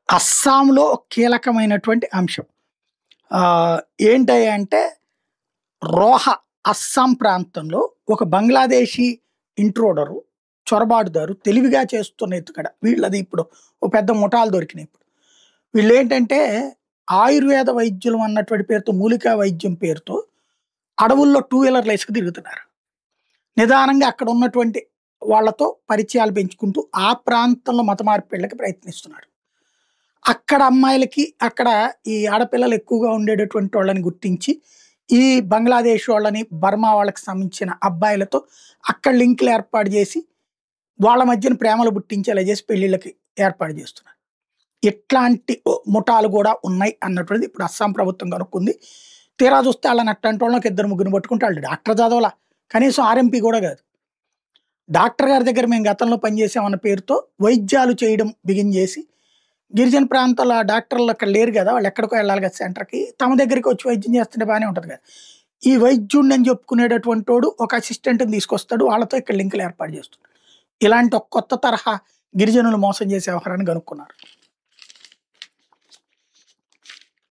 అస్సాంలో కీలకమైనటువంటి అంశం. ఏంటంటే రోహా అస్సాం ప్రాంతంలో ఒక బంగ్లాదేశీ ఇంట్రూడరు, చొరబాటుదారు తెలివిగా చేస్తున్న ఎత్తుగడ. వీళ్ళది ఇప్పుడు ఓ పెద్ద ముఠాలు దొరికినాయి ఇప్పుడు. వీళ్ళేంటంటే ఆయుర్వేద వైద్యులం అన్నటువంటి పేరుతో, మూలికా వైద్యం పేరుతో అడవుల్లో 2 వీలర్‌లు ఏసుకు తిరుగుతున్నారు. నిదానంగా అక్కడ ఉన్నటువంటి వాళ్ళతో పరిచయాలు పెంచుకుంటూ ఆ ప్రాంతంలో మత మార్పిళ్ళకి ప్రయత్నిస్తున్నారు. అక్కడ అమ్మాయిలకి, అక్కడ ఈ ఆడపిల్లలు ఎక్కువగా ఉండేటటువంటి వాళ్ళని గుర్తించి, ఈ బంగ్లాదేశ్ వాళ్ళని, బర్మా వాళ్ళకి సంబంధించిన అబ్బాయిలతో అక్కడ లింకులు ఏర్పాటు చేసి, వాళ్ళ మధ్యన ప్రేమలు పుట్టించేలా చేసి పెళ్ళిళ్ళకి ఏర్పాటు చేస్తున్నారు. ఇట్లాంటి ముఠాలు కూడా ఉన్నాయి అన్నటువంటిది ఇప్పుడు అస్సాం ప్రభుత్వం కనుక్కుంది. తీరా చూస్తే వాళ్ళని అట్లాంటోళ్ళని ఒక 2, 3 పట్టుకుంటే వాళ్ళు డాక్టర్ చదవలా. కనీసం ఆర్ఎంపీ కూడా కాదు. డాక్టర్ గారి దగ్గర మేము గతంలో పనిచేసామన్న పేరుతో వైద్యాలు చేయడం బిగిన్ చేసి, గిరిజన ప్రాంతాల్లో ఆ డాక్టర్లు అక్కడ లేరు కదా! వాళ్ళు ఎక్కడికో వెళ్ళాలి కదా సెంటర్‌కి. తమ దగ్గరికి వచ్చి వైద్యం చేస్తుంటే బానే ఉంటది కదా! ఈ వైద్యుడిని అని చెప్పుకునేటటువంటోడు ఒక అసిస్టెంట్‌ని తీసుకొస్తాడు. వాళ్ళతో ఇక్కడ లింకులు ఏర్పాటు చేస్తున్నాడు. ఇలాంటి ఒక కొత్త తరహా గిరిజనులు మోసం చేసే వ్యవహారాన్ని కనుక్కున్నారు.